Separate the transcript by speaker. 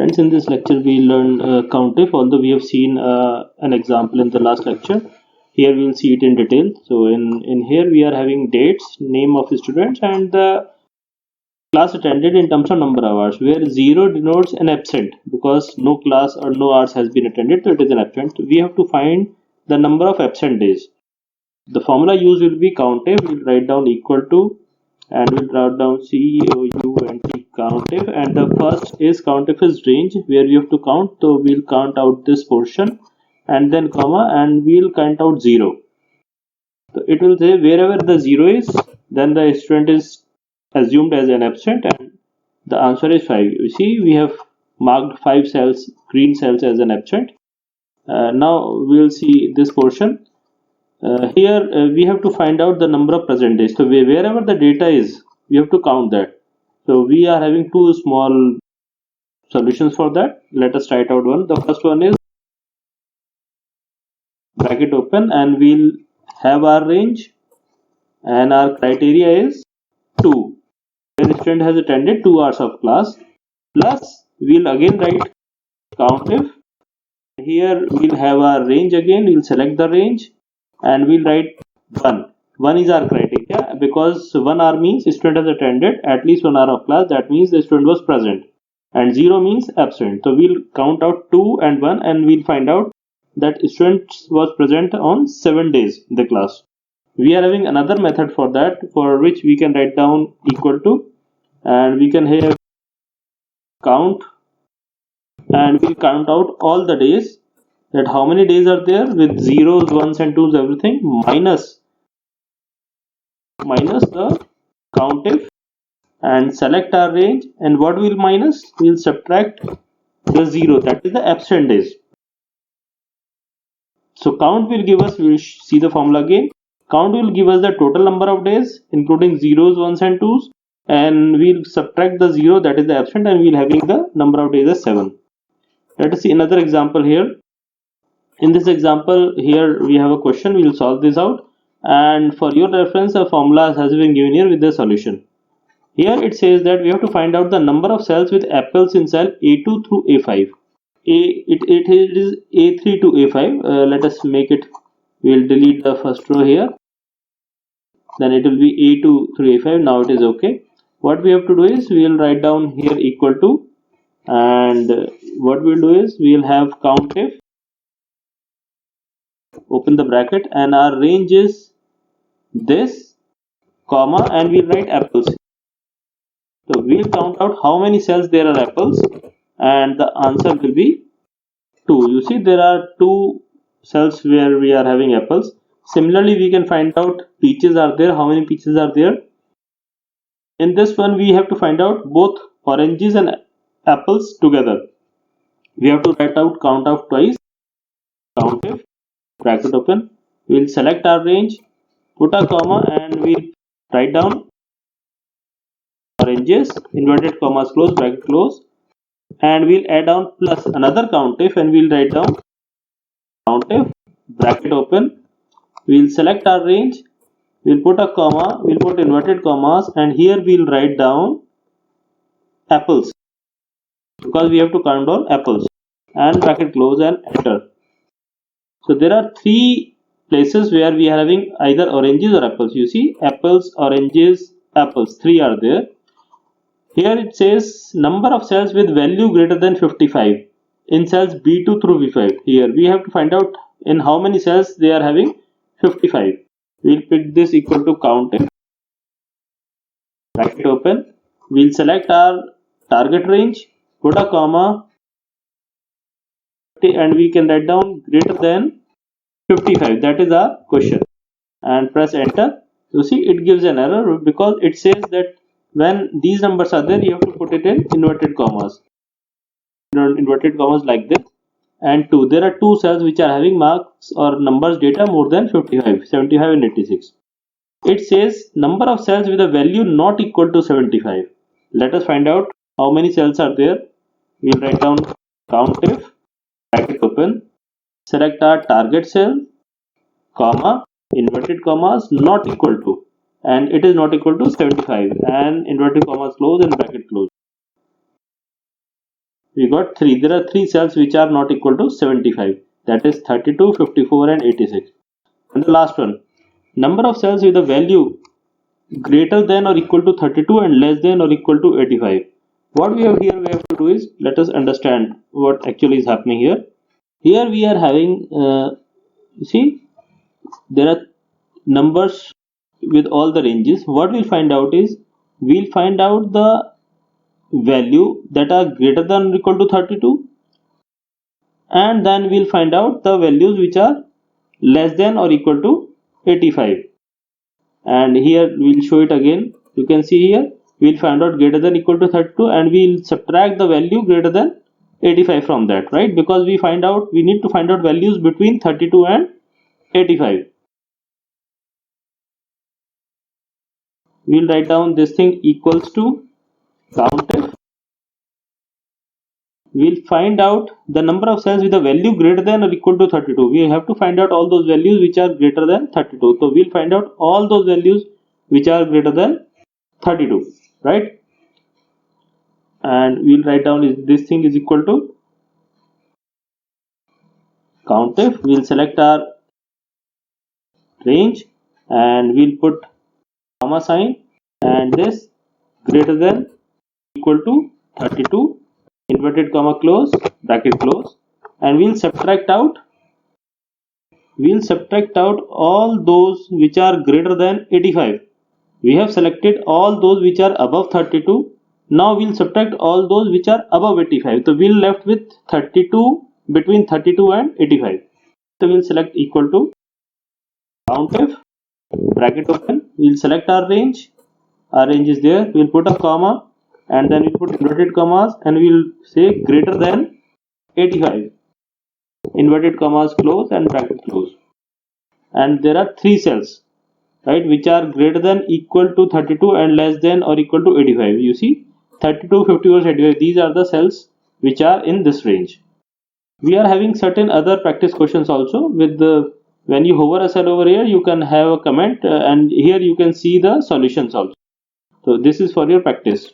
Speaker 1: Friends, in this lecture we learn COUNTIF, although we have seen an example in the last lecture. Here we will see it in detail. So in here we are having dates, name of the students, and the class attended in terms of number of hours, where 0 denotes an absent because no class or no hours has been attended, so it is an absent. We have to find the number of absent days. The formula used will be COUNTIF. We'll write down equal to, and we'll write down COUNT COUNTIF, and the first is COUNTIF is range, where we have to count. So we'll count out this portion and then comma, and we'll count out 0. So it will say wherever the 0 is, then the student is assumed as an absent, and the answer is 5. You see, we have marked 5 cells, green cells, as an absent. Now we'll see this portion. Here we have to find out the number of present days. So wherever the data is, we have to count that. So we are having two small solutions for that. Let us write out one. The first one is bracket open, and we'll have our range, and our criteria is 2. When student has attended 2 hours of class, plus we'll again write COUNTIF. Here we'll have our range again. We'll select the range and we'll write 1. 1 is our criteria because 1 hour means student has attended at least 1 hour of class. That means the student was present, and 0 means absent. So we'll count out 2 and 1, and we'll find out that student was present on 7 days in the class. We are having another method for that, for which we can write down equal to, and we can have count, and we'll count out all the days, that how many days are there with zeros, ones and twos, everything, minus the COUNTIF, and select our range. And what we'll minus, we'll subtract the 0, that is the absent days. So count will give us, we'll see the formula again, count will give us the total number of days including zeros, ones and twos, and we'll subtract the 0, that is the absent, and we'll having the number of days as 7. Let us see another example here. In this example, here we have a question. We will solve this out, and for your reference, a formula has been given here with the solution. Here it says that we have to find out the number of cells with apples in cell A2 through A5. It is A3 to A5. Let us make it. We will delete the first row here. Then it will be A2 through A5. Now it is okay. What we have to do is we will write down here equal to, and what we will do is we will have COUNTIF, open the bracket, and our range is this, comma, and we'll write apples. So we'll count out how many cells there are apples, and the answer will be 2. You see, there are 2 cells where we are having apples. Similarly, we can find out peaches are there. How many peaches are there? In this one, we have to find out both oranges and apples together. We have to write out count out twice. COUNTIF, bracket open, we'll select our range, put a comma, and we'll write down oranges, inverted commas close, bracket close, and we'll add on plus another COUNTIF, and we'll write down COUNTIF, bracket open, we'll select our range, we'll put a comma, we'll put inverted commas, and here we'll write down apples because we have to count on apples, and bracket close and enter. So there are 3 places where we are having either oranges or apples. You see, apples, oranges, apples, 3 are there. Here it says number of cells with value greater than 55 in cells B2 through B5. Here we have to find out in how many cells they are having 55. We'll pick this equal to COUNTIF, bracket open, we'll select our target range, put a comma, and we can write down greater than 55, that is our question, and press enter. You see, it gives an error because it says that when these numbers are there, you have to put it in inverted commas like this, and 2. There are 2 cells which are having marks or numbers data more than 55, 75 and 86. It says number of cells with a value not equal to 75. Let us find out how many cells are there. We'll write down COUNTIF, bracket open, select our target cell, comma, inverted commas, not equal to, and it is not equal to 75, and inverted commas close and bracket close. we got 3. There are 3 cells which are not equal to 75. That is 32, 54 and 86. And the last one, number of cells with a value greater than or equal to 32 and less than or equal to 85. What we have here we have to do is, let us understand what actually is happening here. Here we are having, see, there are numbers with all the ranges. What we'll find out is, we'll find out the value that are greater than or equal to 32, and then we'll find out the values which are less than or equal to 85. And here we'll show it again. You can see here we'll find out greater than or equal to 32, and we'll subtract the value greater than 85 from that, right? Because we need to find out values between 32 and 85. We'll write down this thing equals to COUNTIF. We'll find out the number of cells with a value greater than or equal to 32. We have to find out all those values which are greater than 32. So we'll find out all those values which are greater than 32, right? And we'll write down this thing is equal to COUNTIF. We'll select our range and we'll put comma sign, and this greater than equal to 32, inverted comma close, bracket close, and we'll subtract out all those which are greater than 85. We have selected all those which are above 32. Now we'll subtract all those which are above 85. So we'll left with 32, between 32 and 85. So we'll select equal to COUNTIF, bracket open. We'll select our range. Our range is there. We'll put a comma, and then we'll put inverted commas, and we'll say greater than 85. Inverted commas close and bracket close. And there are 3 cells, right, which are greater than equal to 32 and less than or equal to 85. You see, 32, 54, 85. These are the cells which are in this range. We are having certain other practice questions also. With the when you hover a cell over here, you can have a comment, and here you can see the solutions also. So this is for your practice.